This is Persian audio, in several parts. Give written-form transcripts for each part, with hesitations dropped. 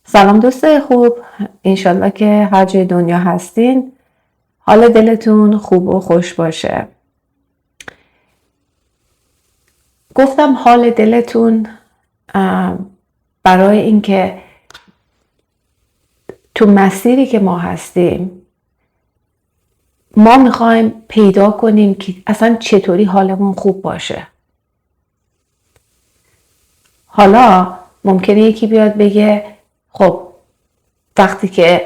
سلام دوستای خوب، انشالله که هر جای دنیا هستین حال دلتون خوب و خوش باشه. گفتم حال دلتون برای اینکه تو مسیری که ما هستیم ما میخوایم پیدا کنیم که اصلا چطوری حالمون خوب باشه. حالا ممکنه یکی بیاد بگه خب وقتی که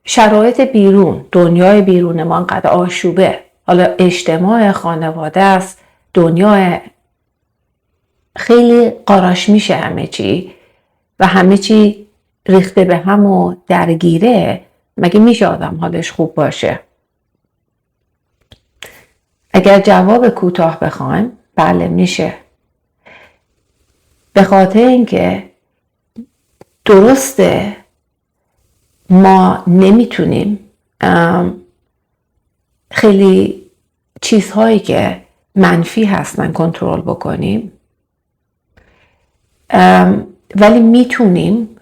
شرایط بیرون، دنیای بیرون ما انقدر آشوبه، حالا اجتماع، خانواده است، دنیا خیلی قاراش میشه همه چی و همه چی ریخته به هم و درگیره، مگه میشه آدم حالش خوب باشه؟ اگر جواب کوتاه بخوایم بله میشه. به خاطر اینکه درسته ما نمیتونیم خیلی چیزهایی که منفی هستن کنترل بکنیم، ولی میتونیم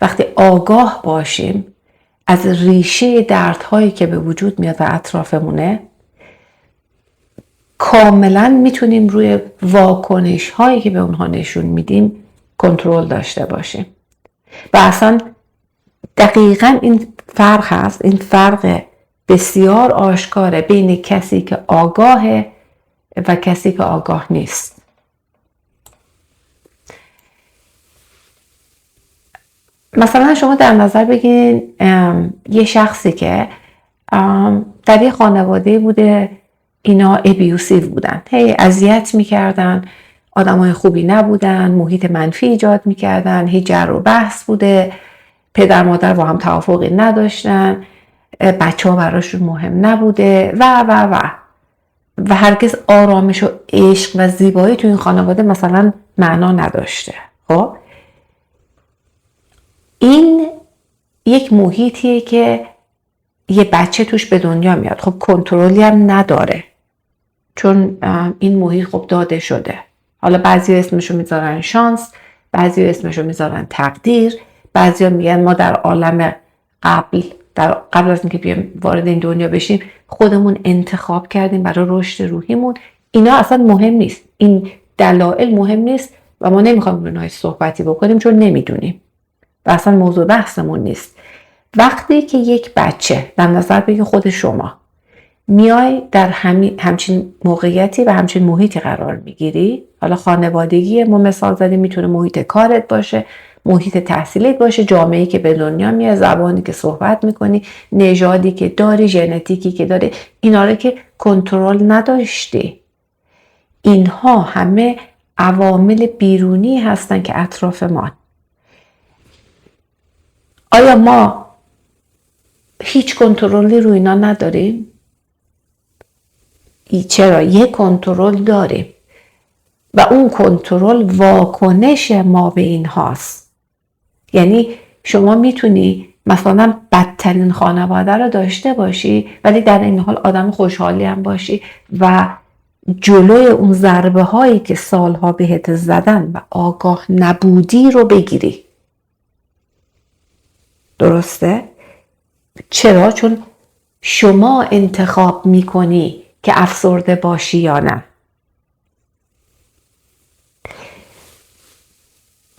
وقتی آگاه باشیم از ریشه دردهایی که به وجود میاد و اطرافمونه، کاملا میتونیم روی واکنش هایی که به اونها نشون میدیم کنترل داشته باشیم. و اصلا دقیقا این فرق هست، این فرق بسیار آشکاره بین کسی که آگاهه و کسی که آگاه نیست. مثلا شما در نظر بگیرین یه شخصی که در یه خانواده بوده، اینا ابیوسیو بودن، هی اذیت میکردن، آدمای خوبی نبودن، محیط منفی ایجاد میکردن، هی جر و بحث بوده، پدر مادر با هم توافقی نداشتن، بچه ها براشون مهم نبوده و هرگز آرامش و عشق و زیبایی تو این خانواده مثلا معنا نداشته. خب این یک محیطیه که یه بچه توش به دنیا میاد، خب کنترلی هم نداره چون این محیط خب داده شده. حالا بعضی اسمشو میذارن شانس، بعضی اسمشو میذارن تقدیر، بعضی میگن ما در عالم قبل از اینکه بیایم وارد این دنیا بشیم خودمون انتخاب کردیم برای رشد روحیمون. اینا اصلا مهم نیست، این دلایل مهم نیست و ما نمیخوایم اونها صحبتی بکنیم چون نمیدونیم و اصلا موضوع بحثمون نیست. وقتی که یک بچه در نظر بگی خود شما میای در همچین موقعیتی و همچین محیطی قرار میگیری، حالا خانوادگی ما مثال زدیم، میتونه محیط کارت باشه، محیط تحصیلیت باشه، جامعه‌ای که به دنیا میاد، زبانی که صحبت میکنی، نژادی که داری، ژنتیکی که داری، اینا رو که کنترل نداشتی. اینها همه عوامل بیرونی هستن که اطراف ما. آیا ما هیچ کنترلی روی اینا نداریم؟ چرا؟ یک کنترل داریم و اون کنترل واکنش ما به این هاست. یعنی شما میتونی مثلا بدترین خانواده رو داشته باشی ولی در این حال آدم خوشحالی هم باشی و جلوی اون ضربه هایی که سالها بهت زدن و آگاه نبودی رو بگیری. درسته؟ چرا؟ چون شما انتخاب میکنی که افسرده باشی یا نه.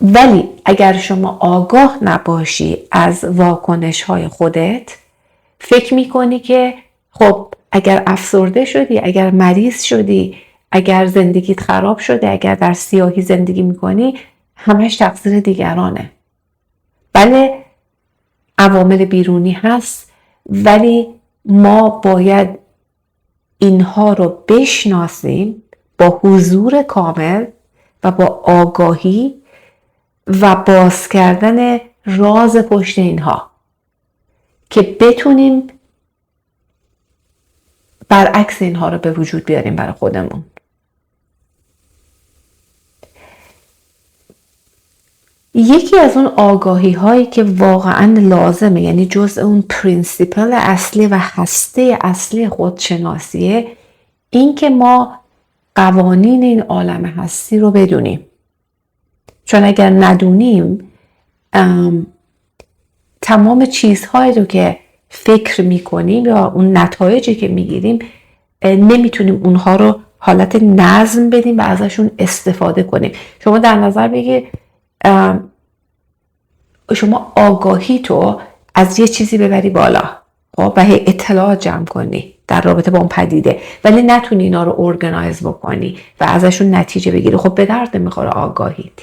ولی اگر شما آگاه نباشی از واکنش های خودت، فکر میکنی که خب اگر افسرده شدی، اگر مریض شدی، اگر زندگیت خراب شده، اگر در سیاهی زندگی میکنی، همش تقصیر دیگرانه. بله عوامل بیرونی هست ولی ما باید اینها رو بشناسیم با حضور کامل و با آگاهی و باز کردن راز پشت اینها که بتونیم برعکس اینها رو به وجود بیاریم برای خودمون. یکی از اون آگاهی هایی که واقعا لازمه، یعنی جزء اون پرینسیپل اصلی و هسته اصلی خودشناسیه، این که ما قوانین این عالم هستی رو بدونیم. چون اگر ندونیم تمام چیزهایی رو که فکر میکنیم یا اون نتایجی که میگیریم نمیتونیم اونها رو حالت نظم بدیم و ازشون استفاده کنیم. شما در نظر بگیر شما آگاهی تو از یه چیزی ببری بالا خب و هی اطلاعات جمع کنی در رابطه با اون پدیده، ولی نتونی اینا رو ارگنایز بکنی و ازشون نتیجه بگیری، خب به درد نمیخوره آگاهیت.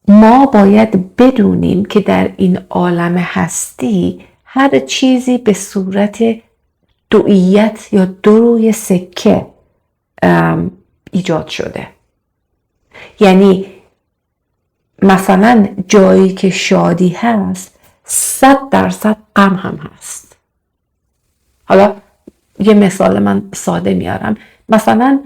ما باید بدونیم که در این عالم هستی هر چیزی به صورت دوئیت یا دو روی سکه ایجاد شده. یعنی مثلا جایی که شادی هست 100% غم هم هست. حالا یه مثال من ساده میارم. مثلا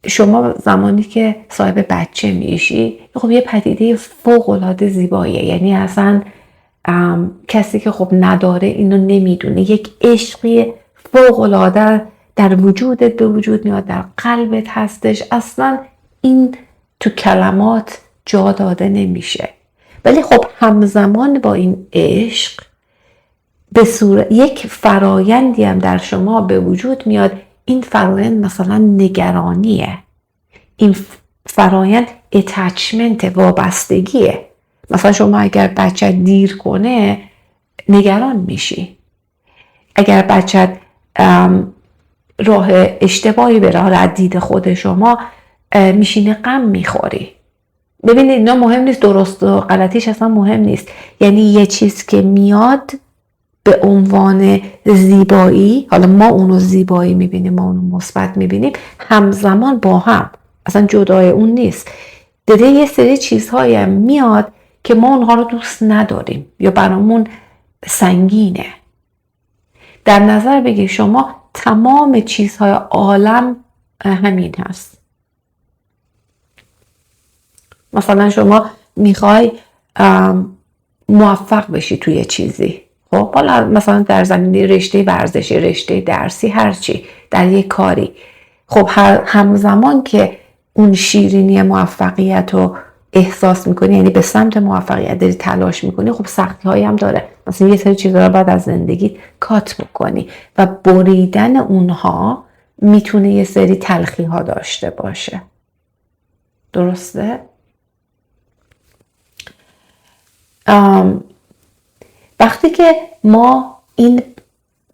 شما زمانی که صاحب بچه میشی خب یه پدیده فوق‌العاده زیباییه، یعنی اصلا کسی که خب نداره اینو نمیدونه، یک عشقی فوق‌العاده در وجودت به وجود میاد، در قلبت هستش، اصلا این تو کلمات جا داده نمیشه. ولی خب همزمان با این عشق به صورت یک فرایندی هم در شما به وجود میاد. این فرایند مثلا نگرانیه، این فرایند اتچمنت، وابستگیه. مثلا شما اگر بچه دیر کنه نگران میشی، اگر بچه راه اشتباهی بره از دید خود شما میشینه غم میخوری. ببینید اینا مهم نیست، درست و غلطیش اصلا مهم نیست. یعنی یه چیز که میاد به عنوان زیبایی، حالا ما اونو زیبایی میبینیم، ما اونو مثبت میبینیم، همزمان با هم، اصلا جدای اون نیست. دیگه یه سری چیزهایی هم میاد که ما اونها رو دوست نداریم یا برامون سنگینه. در نظر بگیر شما تمام چیزهای عالم همین هست. مثلا شما میخوای موفق بشی توی چیزی، خب حالا مثلا در زمینه رشته ورزشی، رشته درسی، هرچی، در یک کاری، خب همزمان که اون شیرینی موفقیت رو احساس میکنی، یعنی به سمت موفقیت داری تلاش میکنی، خب سختی هایی هم داره. مثلا یه سری چیزا رو باید از زندگی کات بکنی و بریدن اونها میتونه یه سری تلخی ها داشته باشه. درسته؟ وقتی که ما این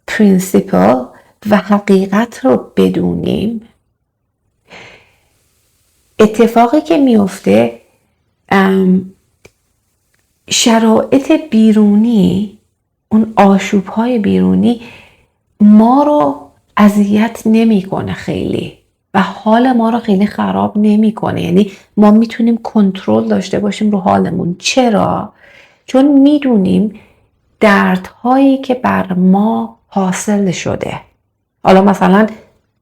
پرینسیپل و حقیقت رو بدونیم، اتفاقی که میفته شرایط بیرونی، اون آشوب‌های بیرونی ما رو اذیت نمی‌کنه خیلی و حال ما رو خیلی خراب نمی‌کنه. یعنی ما میتونیم کنترل داشته باشیم رو حالمون. چرا؟ چون میدونیم دردهایی که بر ما حاصل شده، حالا مثلا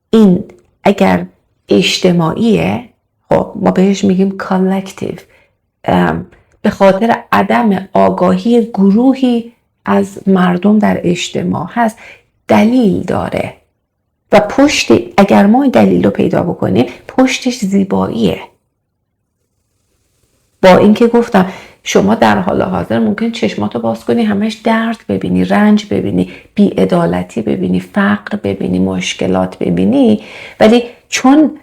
این اگر اجتماعیه، خب ما بهش میگیم کالکتیو، به خاطر عدم آگاهی گروهی از مردم در اجتماع هست، دلیل داره و پشت، اگر ما این دلیل رو پیدا بکنیم، پشتش زیباییه. با اینکه گفتم شما در حال حاضر ممکن چشماتو باز کنی همش درد ببینی، رنج ببینی، بی‌عدالتی ببینی، فقر ببینی، مشکلات ببینی، ولی چون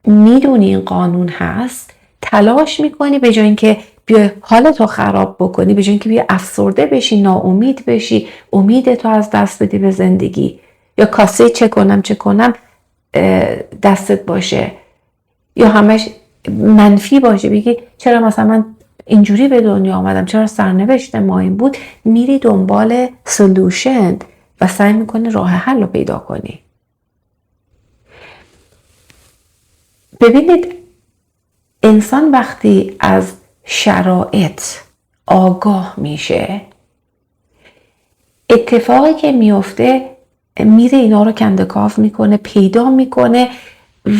میدونی این قانون هست تلاش میکنی به جای اینکه بیا حالتو خراب بکنی، به جای اینکه بیا افسرده بشی، ناامید بشی، امیدتو از دست بدی به زندگی، یا کاسه چه کنم دستت باشه، یا همش منفی باشه، بگی چرا مثلا من اینجوری به دنیا آمدم، چرا سرنوشت ما این بود، میری دنبال سولوشن و سعی میکنی راه حل رو پیدا کنی. ببینید انسان وقتی از شرایط آگاه میشه، اتفاقی که میفته میره اینا رو کندکاف میکنه، پیدا میکنه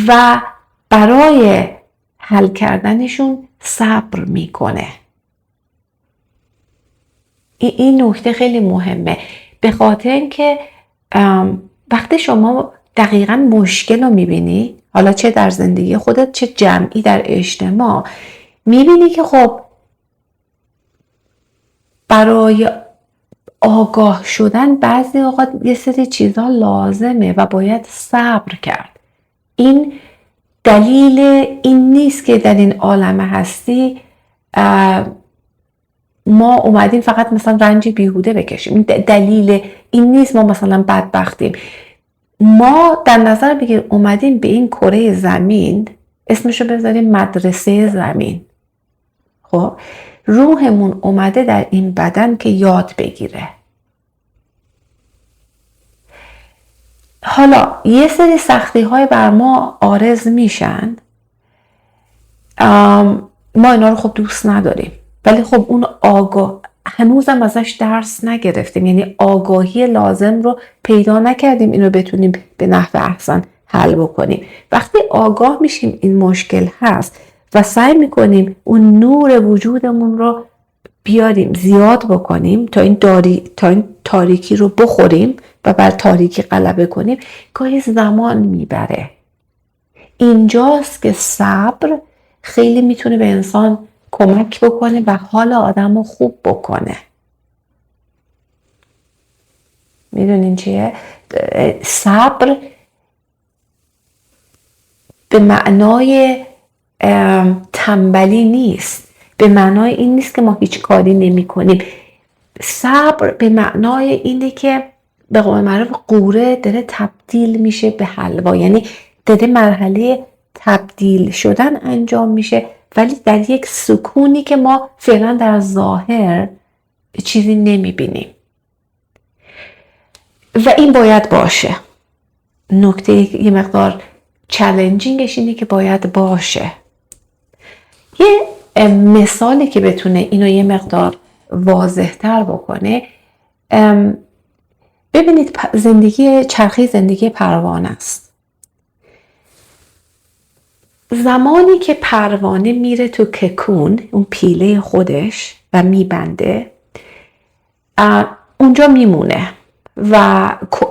و برای حل کردنشون صبر میکنه. این نکته خیلی مهمه، به خاطر اینکه وقتی شما دقیقاً مشکل رو میبینی، حالا چه در زندگی خودت چه جمعی در اجتماع، میبینی که خب برای آگاه شدن بعضی اوقات یه سری چیزها لازمه و باید صبر کرد. این دلیل این نیست که در این عالم هستی ما اومدیم فقط مثلا رنج بیهوده بکشیم. دلیل این نیست ما مثلا بدبختیم. ما در نظر بگیر اومدیم به این کره زمین، اسمشو بذاریم مدرسه زمین. خب روحمون اومده در این بدن که یاد بگیره. حالا یه سری سختی های بر ما عارض میشن، ما اینا رو خب دوست نداریم، ولی خب اون هنوزم ازش درس نگرفتیم، یعنی آگاهی لازم رو پیدا نکردیم اینو بتونیم به نحو احسن حل بکنیم. وقتی آگاه میشیم این مشکل هست و سعی میکنیم اون نور وجودمون رو بیاریم زیاد بکنیم تا این تاریکی رو بخوریم و بر تاریکی غلبه کنیم، گاهی زمان میبره. اینجاست که صبر خیلی میتونه به انسان کمک بکنه و حال آدم رو خوب بکنه. میدونین چیه؟ صبر به معنای تنبلی نیست، به معنای این نیست که ما هیچ کاری نمی کنیم. صبر به معنای اینه که به قول معروف قوره داره تبدیل میشه به حلوا، یعنی داره مرحله تبدیل شدن انجام میشه، ولی در یک سکونی که ما فعلا در ظاهر چیزی نمیبینیم و این باید باشه. نکته یه مقدار چالنجینگش اینه که باید باشه. یه مثالی که بتونه اینو یه مقدار واضح تر بکنه، ببینید چرخه زندگی پروانه است. زمانی که پروانه میره تو ککون، اون پیله خودش و میبنده، اونجا میمونه و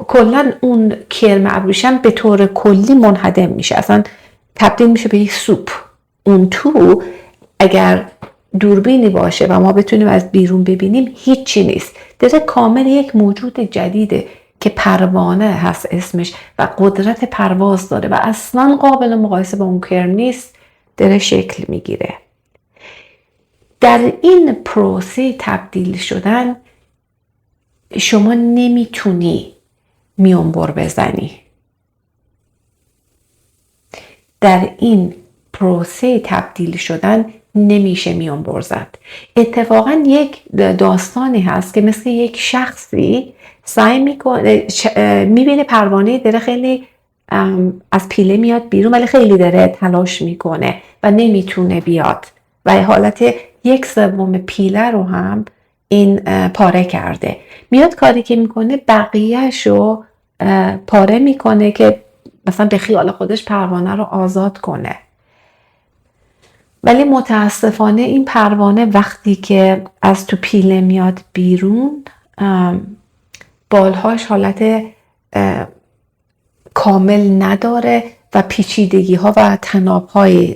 کلا اون کرم ابریشم به طور کلی منهدم میشه، اصلا تبدیل میشه به یک سوپ. اون تو اگر دوربینی باشه و ما بتونیم از بیرون ببینیم هیچی نیست، داره کامل یک موجود جدیده که پروانه هست اسمش و قدرت پرواز داره و اصلا قابل مقایسه با اون کرم نیست، داره شکل میگیره. در این پروسه تبدیل شدن شما نمیتونی میانبر بزنی. در این پروسه تبدیل شدن نمیشه میانبر زد. اتفاقا یک داستانی هست که مثل یک شخصی سعی میکنه، میبینه پروانه داره خیلی از پیله میاد بیرون ولی خیلی داره تلاش میکنه و نمیتونه بیاد و حالت 1/3 پیله رو هم این پاره کرده. میاد کاری که میکنه بقیه‌شو پاره میکنه که مثلا به خیال خودش پروانه رو آزاد کنه. ولی متاسفانه این پروانه وقتی که از تو پیله میاد بیرون، بالهاش حالت کامل نداره و پیچیدگی ها و تناب های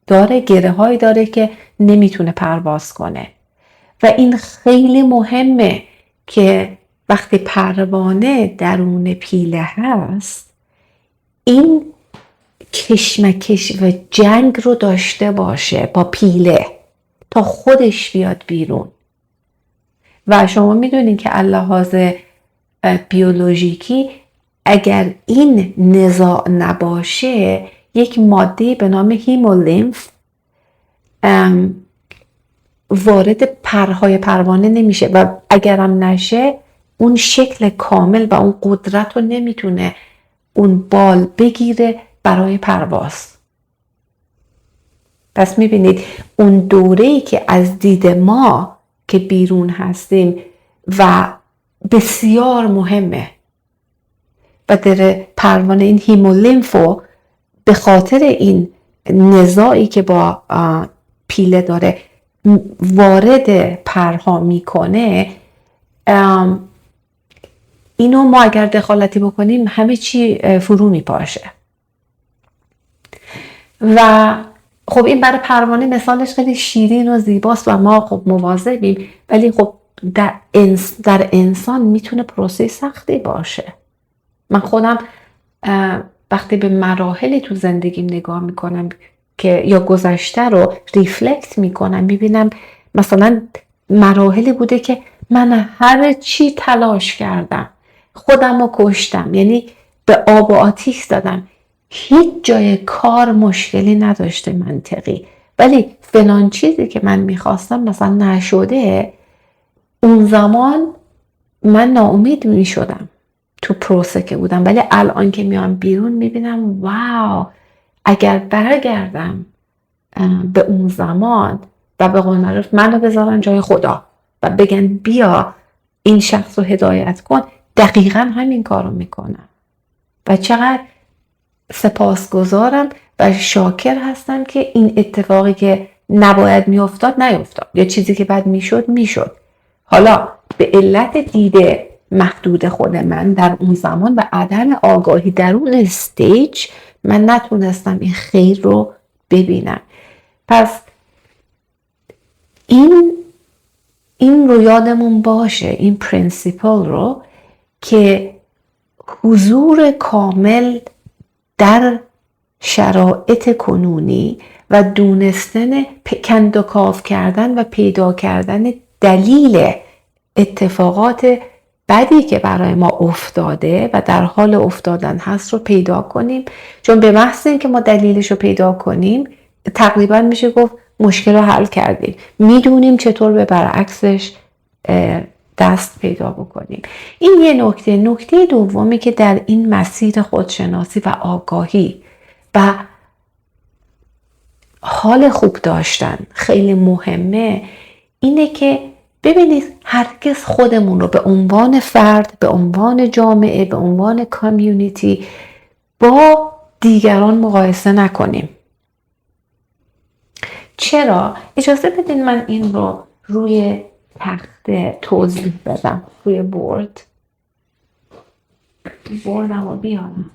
داره، گره هایی داره که نمیتونه پرواز کنه. و این خیلی مهمه که وقتی پروانه درون پیله هست این کشمکش و جنگ رو داشته باشه با پیله تا خودش بیاد بیرون. و شما میدونین که لحاظ بیولوژیکی اگر این نزاع نباشه یک ماده به نام هیمولیمف وارد پرهای پروانه نمیشه و اگرم نشه اون شکل کامل و اون قدرت رو نمیتونه اون بال بگیره برای پرواز. پس میبینید اون دوره‌ای که از دید ما که بیرون هستیم و بسیار مهمه و در پروانه این هیمولیمفو به خاطر این نزاعی که با پیله داره وارد پرها میکنه، اینو ما اگر دخالتی بکنیم همه چی فرو میپاشه. و خب این برای پروانه مثالش خیلی شیرین و زیباست و ما خب مواظبیم، ولی خب در انسان میتونه پروسه سختی باشه. من خودم وقتی به مراحلی تو زندگیم نگاه میکنم که یا گذشته رو ریفلکت میکنم، میبینم مثلا مراحلی بوده که من هر چی تلاش کردم، خودم رو کشتم، یعنی به آب و آتیش دادم، هیچ جای کار مشکلی نداشته منطقی، ولی فلان چیزی که من میخواستم مثلا نشده، اون زمان من ناامید میشدم تو پروسه که بودم. ولی الان که میام بیرون میبینم واو، اگر برگردم به اون زمان و به قول معروف منو بذارن جای خدا و بگن بیا این شخص رو هدایت کن، دقیقا همین کارو میکنم و چقدر سپاسگزارم و شاکر هستم که این اتفاقی که نباید میافتاد نیفتاد، یا چیزی که بعد میشد. حالا به علت دیده محدود خود من در اون زمان و عدم آگاهی در اون استیج، من نتونستم این خیر رو ببینم. پس این رو یادمون باشه، این پرینسیپل رو، که حضور کامل در شرایط کنونی و دونستن کندوکاو کردن و پیدا کردن دلیل اتفاقات بدی که برای ما افتاده و در حال افتادن هست رو پیدا کنیم. چون به محض اینکه ما دلیلش رو پیدا کنیم، تقریبا میشه گفت مشکل رو حل کردیم، میدونیم چطور به برعکسش دست پیدا بکنیم. این یه نکته. نکته دومی که در این مسیر خودشناسی و آگاهی و حال خوب داشتن خیلی مهمه، اینه که ببینید هرگز خودمون رو به عنوان فرد، به عنوان جامعه، به عنوان کامیونیتی با دیگران مقایسه نکنیم. چرا؟ اجازه بدین من این رو روی تخته توضیح بدم، روی بردم رو بیارم.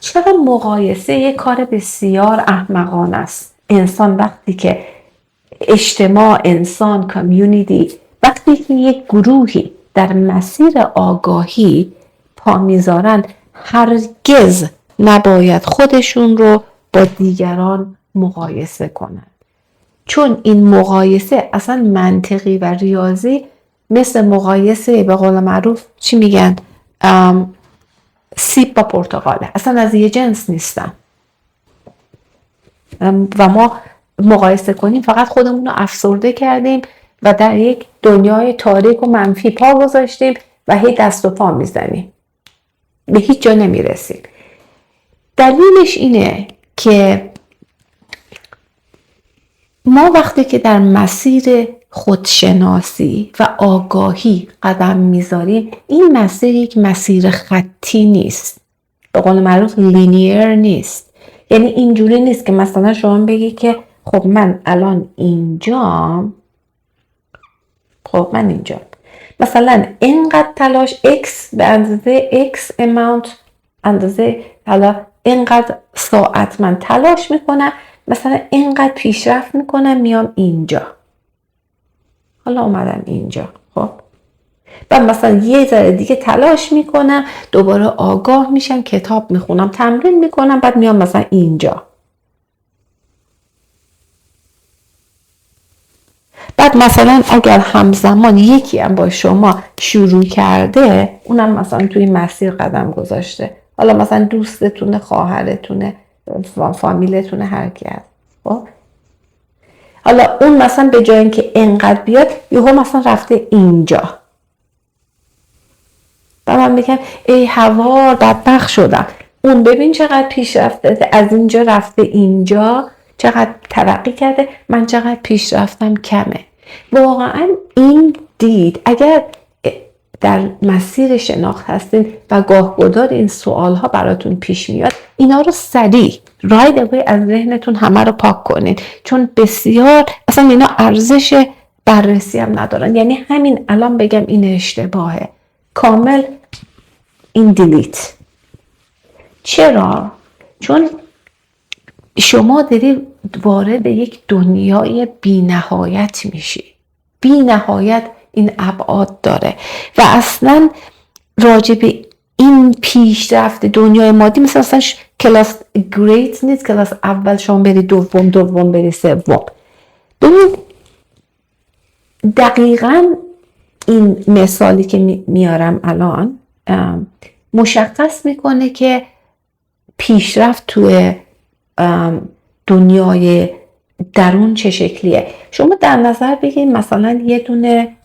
چرا مقایسه یک کار بسیار احمقانه است؟ انسان وقتی که اجتماع، انسان، کامیونیتی، وقتی که یک گروهی در مسیر آگاهی پا میذارن، هرگز نباید خودشون رو با دیگران مقایسه کنن. چون این مقایسه اصلا منطقی و ریاضی مثل مقایسه به قول معروف چی میگن؟ سیب با پرتقاله، اصلا از یه جنس نیستن و ما مقایسه کنیم فقط خودمون رو افسرده کردیم و در یک دنیای تاریک و منفی پا گذاشتیم و هی دست و پا میزنیم، به هیچ جا نمیرسیم. دلیلش اینه که ما وقتی که در مسیر خودشناسی و آگاهی قدم میذاریم، این مسیر یک مسیر خطی نیست، به قول معروف لینیر نیست. یعنی اینجوری نیست که مثلا شما بگی که خب من الان اینجام، خب من اینجام مثلا اینقدر تلاش x به اندازه x amount، اندازه حالا اینقدر ساعت من تلاش میکنم، مثلا اینقدر پیشرفت میکنم، میام اینجا، حالا اومدم اینجا، خب بعد مثلا یه ذره دیگه تلاش میکنم، دوباره آگاه میشم، کتاب میخونم، تمرین میکنم، بعد میام مثلا اینجا. بعد مثلا اگر همزمان یکی هم با شما شروع کرده، اونم مثلا توی مسیر قدم گذاشته، حالا مثلا دوستتونه، خواهرتونه، فامیلتونه، هر کی هست، خب حالا اون مثلا به جای اینکه انقدر بیاد، یهو مثلا رفته اینجا، بعد من میگم ای هوار، بدبخت شدم. اون ببین چقدر پیش رفته، از اینجا رفته اینجا، چقدر ترقی کرده، من چقدر پیش رفتم کمه. واقعا این دید، اگر در مسیر شناخت هستین و گاهگدار این سوال ها براتون پیش میاد، اینا رو سریع راید اوی از ذهنتون همه رو پاک کنین، چون بسیار اصلا اینا ارزش بررسی هم ندارن. یعنی همین الان بگم این اشتباهه، کامل این دیلیت. چرا؟ چون شما داری وارد یک دنیای بی نهایت میشی. بی نهایت این ابعاد داره و اصلا راجع به این پیشرفت دنیای مادی مثل اصلا کلاس گریت نیست، کلاس اول شما بری دوم بری سوم. ببین دقیقاً این مثالی که میارم الان مشخص میکنه که پیشرفت توی دنیای درون چه شکلیه. شما در نظر بگیرید مثلا یه دونه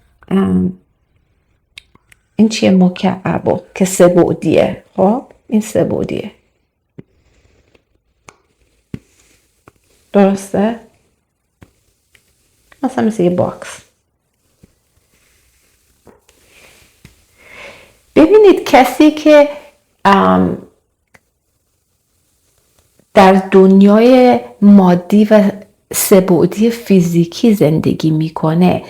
این چیه مکعبو که 3 بعدیه. خب این 3 بعدیه، درسته؟ مثلا مثل یه باکس. ببینید کسی که در دنیای مادی و 3 بعدی فیزیکی زندگی میکنه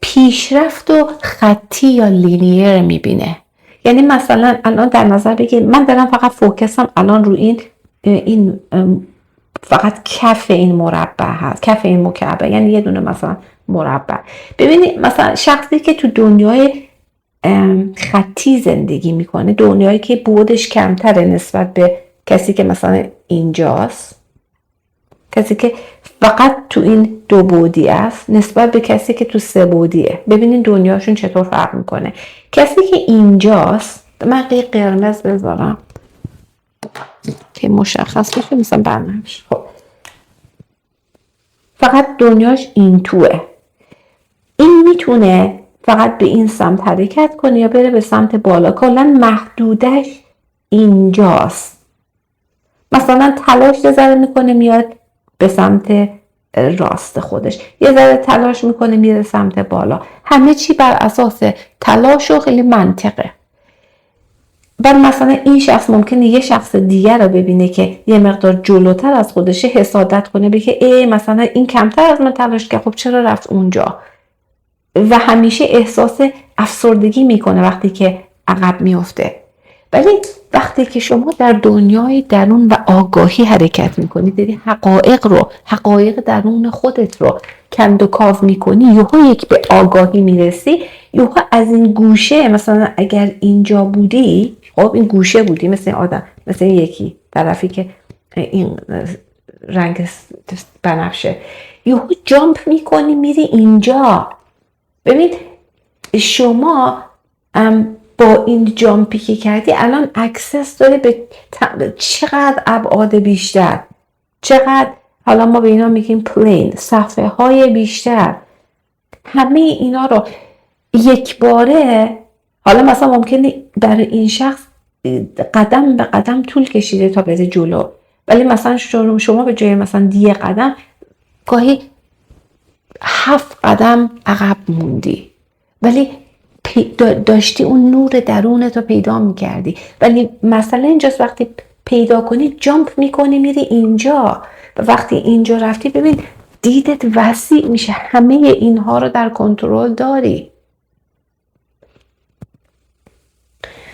پیشرفت و خطی یا لینیر میبینه. یعنی مثلا الان در نظر بگیرید من دارم فقط فوکسم الان رو این فقط کف این مربع هست، کف این مکعب، یعنی یه دونه مثلا مربع. ببینید مثلا شخصی که تو دنیای خطی زندگی میکنه، دنیایی که بعدش کمتره نسبت به کسی که مثلا اینجاست، کسی که فقط تو این 2 بعدی است نسبت به کسی که تو 3 بعدیه. ببینین دنیاشون چطور فرق میکنه. کسی که اینجاست، من قرمز بذارم که مشخص بشه مثلا بنفش، خب فقط دنیاش این توه. این میتونه فقط به این سمت حرکت کنه یا بره به سمت بالا، کلا محدودش اینجاست. مثلا تلاش ذره میکنه میاد به سمت راست خودش، یه ذره تلاش میکنه میره سمت بالا، همه چی بر اساس تلاش و خیلی منطقه. بعد مثلا این شخص ممکنه یه شخص دیگر رو ببینه که یه مقدار جلوتر از خودشه، حسادت کنه بگه مثلا این کمتر از من تلاش کرد، خب چرا رفت اونجا، و همیشه احساس افسردگی میکنه وقتی که عقب میفته. ولی وقتی که شما در دنیای درون و آگاهی حرکت میکنی، داری حقایق درون خودت رو کند و کاو میکنی، یهو یک به آگاهی میرسی، یهو از این گوشه، مثلا اگر اینجا بودی، خب این گوشه بودی مثل آدم، مثل یکی طرفی که این رنگ بنفشه، یهو جامپ میکنی میری اینجا. ببینید شما با این جامپی که کردی الان اکسس داره به چقدر ابعاد بیشتر، چقدر، حالا ما به اینا میگیم پلین، صفحه های بیشتر. همه اینا رو یک باره، حالا مثلا ممکنه برای این شخص قدم به قدم طول کشیده تا بره جلو، ولی مثلا شما به جای مثلا 10 قدم گاهی 7 قدم عقب موندی، ولی داشتی اون نور درونت رو پیدا میکردی. ولی مثلا اینجاست وقتی پیدا کنی جامپ میکنی میری اینجا، و وقتی اینجا رفتی ببین دیدت وسیع میشه، همه اینها رو در کنترل داری.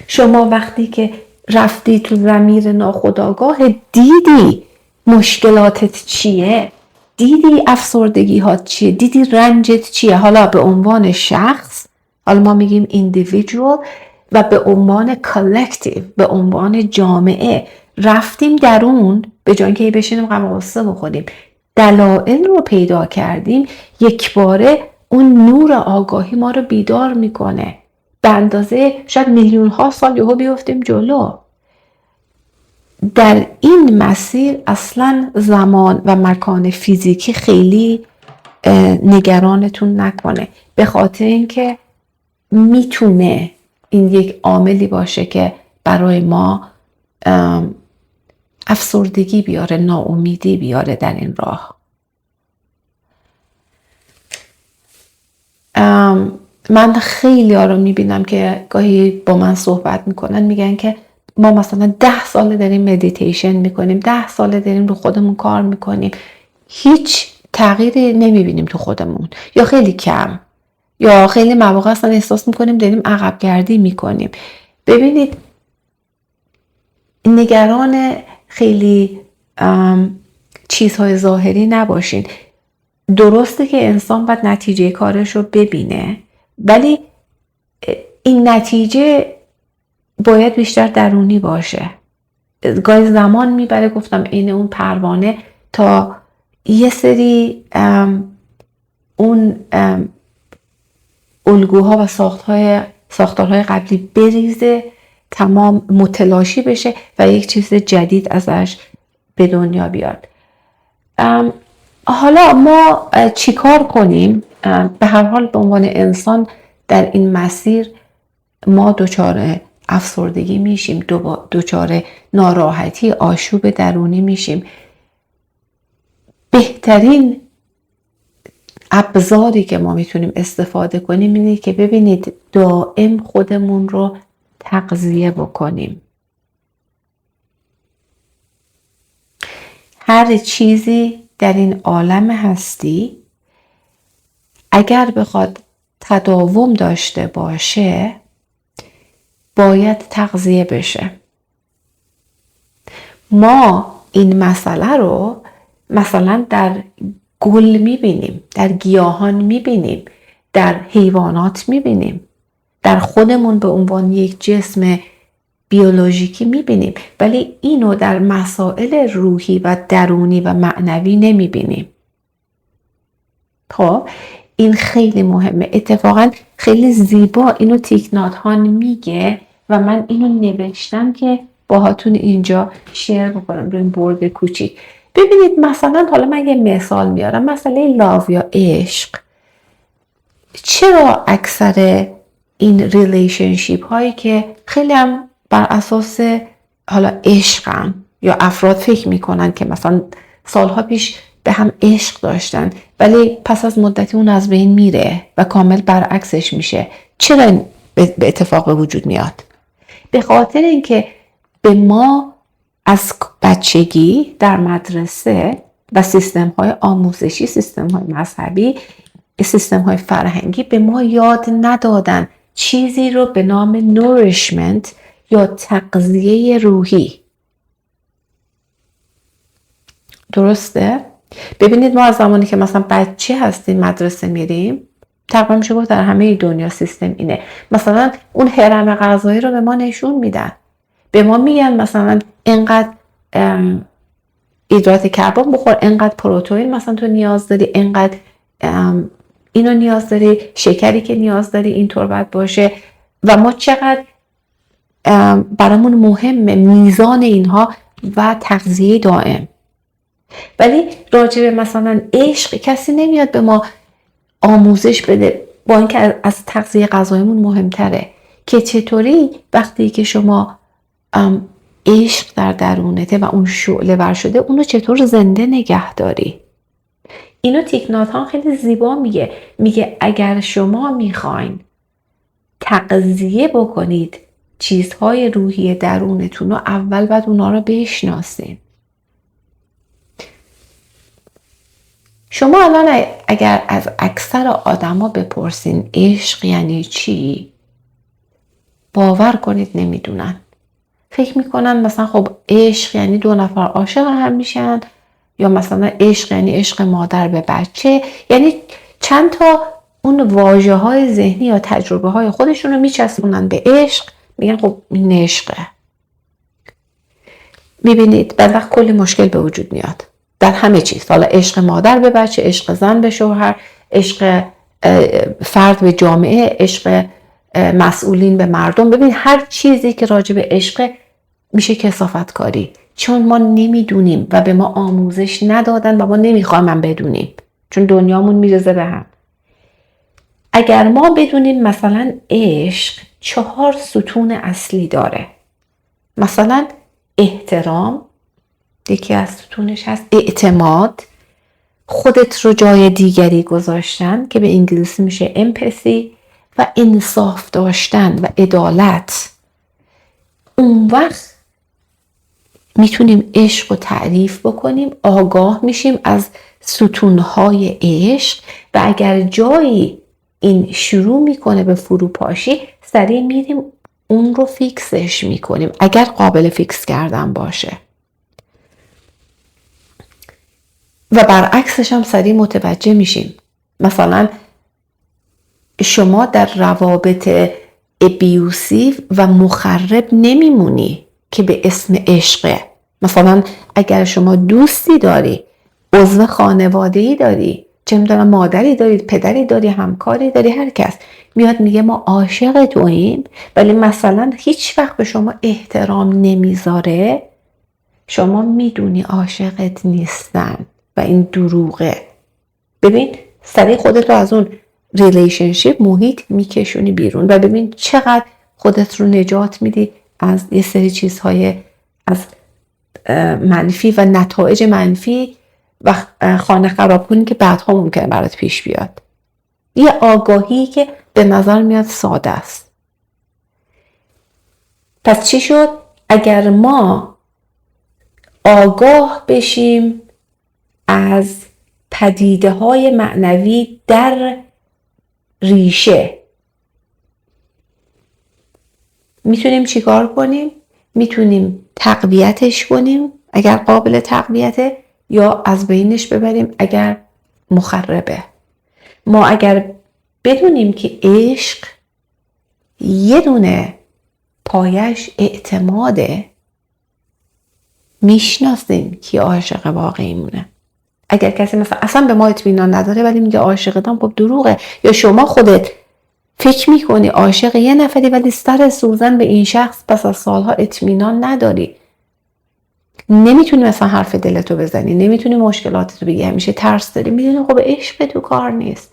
شما وقتی که رفتی تو ضمیر ناخودآگاه دیدی مشکلاتت چیه، دیدی افسردگی ها چیه، دیدی رنجت چیه، حالا به عنوان شخص، حالا ما میگیم individual، و به عنوان collective، به عنوان جامعه رفتیم درون، به جای اینکه بشینیم غم و غصه بخوریم، دلایل رو پیدا کردیم، یک باره اون نور آگاهی ما رو بیدار میکنه، به اندازه شاید میلیون ها سال یهو بیفتیم جلو. در این مسیر اصلا زمان و مکان فیزیکی خیلی نگرانتون نکنه، به خاطر اینکه میتونه این یک عاملی باشه که برای ما افسردگی بیاره، ناامیدی بیاره در این راه. من خیلی ها رو میبینم که گاهی با من صحبت میکنن، میگن که ما مثلا 10 ساله داریم مدیتیشن میکنیم، 10 ساله داریم رو خودمون کار میکنیم، هیچ تغییری نمیبینیم تو خودمون، یا خیلی کم، یا خیلی مواقع اصلا احساس میکنیم داریم عقب گردی میکنیم. ببینید نگران خیلی چیزهای ظاهری نباشین. درسته که انسان باید نتیجه کارش رو ببینه، ولی این نتیجه باید بیشتر درونی باشه. گاهی زمان میبره، گفتم این اون پروانه تا یه سری اون الگوها و ساختارهای قبلی بریزه، تمام متلاشی بشه و یک چیز جدید ازش به دنیا بیاد. حالا ما چیکار کنیم؟ به هر حال به عنوان انسان در این مسیر ما دچار افسردگی میشیم، دچار ناراحتی، آشوب درونی میشیم. بهترین ابزاری که ما میتونیم استفاده کنیم اینه که ببینید دائم خودمون رو تغذیه بکنیم. هر چیزی در این عالم هستی اگر بخواد تداوم داشته باشه باید تغذیه بشه. ما این مسئله رو مثلا در گل میبینیم، در گیاهان میبینیم، در حیوانات میبینیم، در خودمون به عنوان یک جسم بیولوژیکی میبینیم، ولی اینو در مسائل روحی و درونی و معنوی نمیبینیم. خب این خیلی مهمه. اتفاقا خیلی زیبا اینو تیک نات هان میگه و من اینو نوشتم که باهاتون اینجا شیر بکنم روی این بورد کوچیک. ببینید مثلا حالا من یه مثال میارم، مسئله لاو یا عشق. چرا اکثر این ریلیشنشیپ هایی که خیلی هم بر اساس حالا عشقن یا افراد فکر میکنن که مثلا سالها پیش به هم عشق داشتن ولی پس از مدتی اون از بین میره و کامل برعکسش میشه، چرا این به اتفاق به وجود میاد؟ به خاطر اینکه به ما از بچگی در مدرسه و سیستم های آموزشی، سیستم های مذهبی، سیستم های فرهنگی به ما یاد ندادن چیزی رو به نام نورشمنت یا تغذیه روحی. درسته؟ ببینید ما از زمانی که مثلا بچه هستیم مدرسه میریم، تقریبا میشه گفت در همه دنیا سیستم اینه، مثلا اون هرم غذایی رو به ما نشون میدن، به ما میگن مثلا اینقدر هیدرات کربن بخور، اینقدر پروتئین مثلا تو نیاز داری، اینقدر اینو نیاز داری، شکری که نیاز داری اینطور باید باشه و ما چقدر برامون مهمه میزان اینها و تغذیه دائم. ولی راجع به مثلا عشق کسی نمیاد به ما آموزش بده، با اینکه از تغذیه غذایمون مهمتره که چطوری وقتی که شما عشق در درونته و اون شعله ور شده اونو چطور زنده نگه داری. اینو تیک نات ها خیلی زیبا میگه اگر شما میخواین تغذیه بکنید چیزهای روحی درونتون رو، اول باید اونا رو بشناسین. شما الان اگر از اکثر آدما بپرسین عشق یعنی چی، باور کنید نمیدونن. فکر میکنن مثلا خب عشق یعنی دو نفر عاشق هم میشن، یا مثلا عشق یعنی عشق مادر به بچه، یعنی چند تا اون واژه های ذهنی یا تجربه های خودشون رو میچسبونن به عشق، میگن خب این عشقه. میبینید بعد وقت کلی مشکل به وجود میاد در همه چیز، حالا عشق مادر به بچه، عشق زن به شوهر، عشق فرد به جامعه، عشق مسئولین به مردم. ببین هر چیزی که راجع به عشق میشه کثافت کاری، چون ما نمیدونیم و به ما آموزش ندادن و ما نمیخوایم هم بدونیم، چون دنیامون میرزه به هم. اگر ما بدونیم مثلا عشق 4 ستون اصلی داره، مثلا احترام یکی از ستونش هست، اعتماد، خودت رو جای دیگری گذاشتن که به انگلیسی میشه امپاتی، و انصاف داشتن و عدالت. اون وقت میتونیم عشق رو تعریف بکنیم، آگاه میشیم از ستونهای عشق و اگر جایی این شروع میکنه به فروپاشی سریع میریم اون رو فیکسش میکنیم اگر قابل فیکس کردن باشه. و برعکسش هم سریع متوجه میشیم. مثلا شما در روابط ابیوسیو و مخرب نمیمونی که به اسم عشقه. مثلا اگر شما دوستی داری، عضو خانواده‌ای داری، چه میدونم مادری داری، پدری داری، همکاری داری، هر کس میاد میگه ما عاشق توییم، ولی مثلا هیچ وقت به شما احترام نمیذاره، شما میدونی عاشقت نیستن و این دروغه. ببین سریع خودت رو از اون ریلیشنشیپ محیط میکشونی بیرون و ببین چقدر خودت رو نجات میدی از یه سری چیزهای از منفی و نتایج منفی و خانه خراب کنی که بعدها ممکنه برات پیش بیاد. یه آگاهی که به نظر میاد ساده است. پس چی شد؟ اگر ما آگاه بشیم از پدیده های معنوی در ریشه، میتونیم چیکار کنیم؟ میتونیم تقویتش کنیم اگر قابل تقویته، یا از بینش ببریم اگر مخربه. ما اگر بدونیم که عشق یه دونه پایش اعتماده، میشناسیم کی عاشق واقعی مونه. اگر کسی مثلا اصلا به ما اطمینان نداره ولی میگه عاشقتم، خب دروغه. یا شما خودت فکر میکنی عاشق یه نفری ولی سر سوزن به این شخص پس از سالها اطمینان نداری، نمیتونی مثلا حرف دلتو بزنی، نمیتونی مشکلاتتو بگی، همیشه ترس داری، میدونی خب عشق تو کار نیست.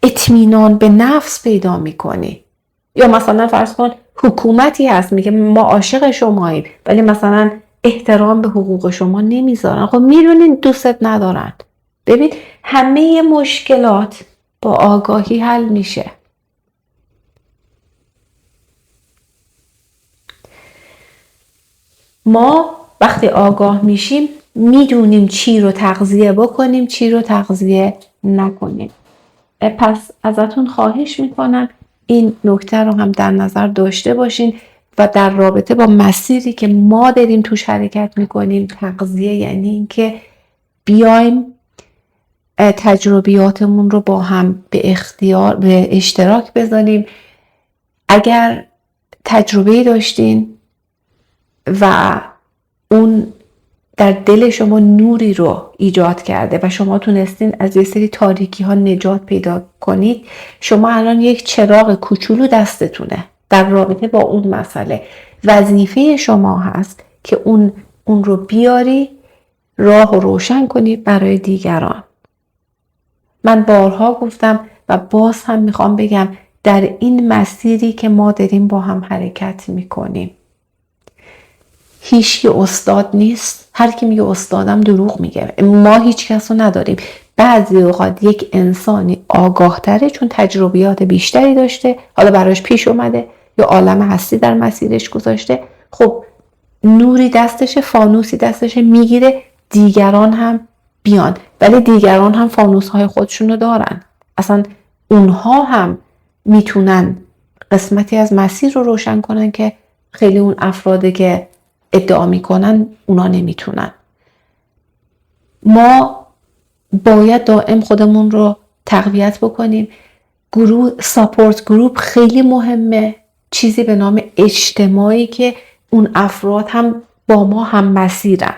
اطمینان به نفس پیدا میکنی. یا مثلا فرض کن حکومتی هست میگه ما عاشق شماییم ولی مثلا احترام به حقوق شما نمیذارن، خب میدونین دوستت ندارن. ببین همه مشکلات با آگاهی حل میشه. ما وقتی آگاه میشیم میدونیم چی رو تغذیه بکنیم، چی رو تغذیه نکنیم. پس ازتون خواهش میکنم این نکته رو هم در نظر داشته باشین و در رابطه با مسیری که ما داریم توش حرکت میکنیم، تغذیه یعنی این که بیایم تجربیاتمون رو با هم به اشتراک بذاریم. اگر تجربه داشتین و اون در دل شما نوری رو ایجاد کرده و شما تونستین از یه سری تاریکی ها نجات پیدا کنید، شما الان یک چراغ کوچولو دستتونه در رابطه با اون مسئله. وظیفه شما هست که اون رو بیاری راه رو روشن کنی برای دیگران. من بارها گفتم و باز هم میخوام بگم در این مسیری که ما داریم با هم حرکت میکنیم هیچ که استاد نیست. هر کی میگه استادم دروغ میگه. ما هیچ کس رو نداریم. بعضی اوقات یک انسانی آگاه تره چون تجربیات بیشتری داشته، حالا براش پیش اومده یا عالم هستی در مسیرش گذاشته، خب نوری دستشه، فانوسی دستشه، میگیره دیگران هم بیان. ولی دیگران هم فانوس های خودشونو دارن. اصلا اونها هم میتونن قسمتی از مسیر رو روشن کنن که خیلی اون افرادی که ادعا میکنن اونا نمیتونن. ما باید دائم خودمون رو تقویت بکنیم. ساپورت گروپ خیلی مهمه. چیزی به نام اجتماعی که اون افراد هم با ما هم مسیرن.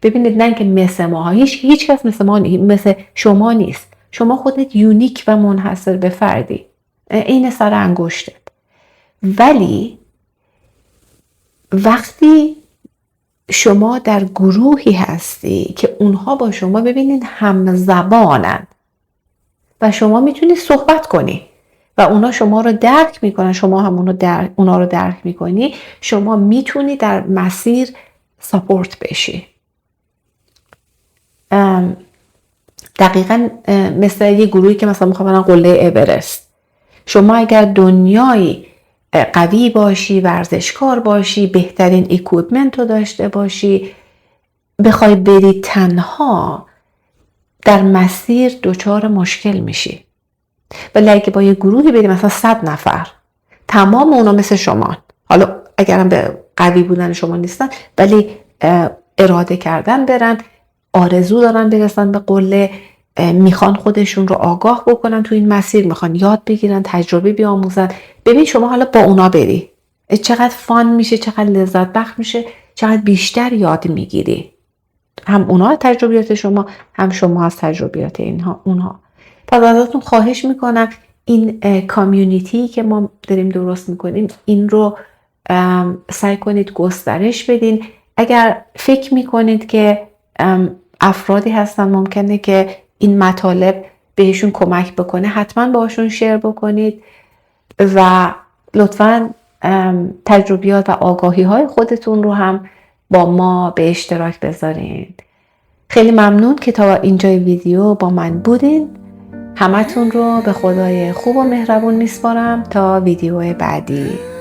ببینید نه که مثل ما، هیچ کس مثل شما نیست. شما خودت یونیک و منحصر به فردی، این سر انگشتت. ولی وقتی شما در گروهی هستی که اونها با شما ببینید همزبانن و شما میتونی صحبت کنی و اونا شما رو درک میکنن، شما هم اونا رو درک میکنی، شما میتونی در مسیر ساپورت بشی. دقیقاً مثل یه گروهی که مثلا میخوام برن قله اورست. شما اگر دنیایی قوی باشی، ورزشکار باشی، بهترین اکویپمنت رو داشته باشی، بخوای بری تنها در مسیر دچار مشکل میشی. ولی اگه با یه گروهی بری مثلا 100 نفر، تمام اونا مثل شما، حالا اگرم به قوی بودن شما نیستن ولی اراده کردن برن، آرزو دارن برسن به قله، میخوان خودشون رو آگاه بکنن تو این مسیر، میخوان یاد بگیرن، تجربه بیاموزن. ببین شما حالا با اونا بری چقدر فان میشه، چقدر لذت بخش میشه، چقدر بیشتر یاد میگیری. هم اونا از تجربیات شما، هم شما از تجربیات اونها. پس ازتون خواهش میکنم این کامیونیتی که ما داریم درست میکنیم این رو سعی کنید گسترش بدین. اگر فکر میکنید که افرادی هستن ممکنه که این مطالب بهشون کمک بکنه، حتما باشون شیر بکنید و لطفاً تجربیات و آگاهی های خودتون رو هم با ما به اشتراک بذارین. خیلی ممنون که تا اینجای ویدیو با من بودین. همتون رو به خدای خوب و مهربون میسپارم تا ویدیو بعدی.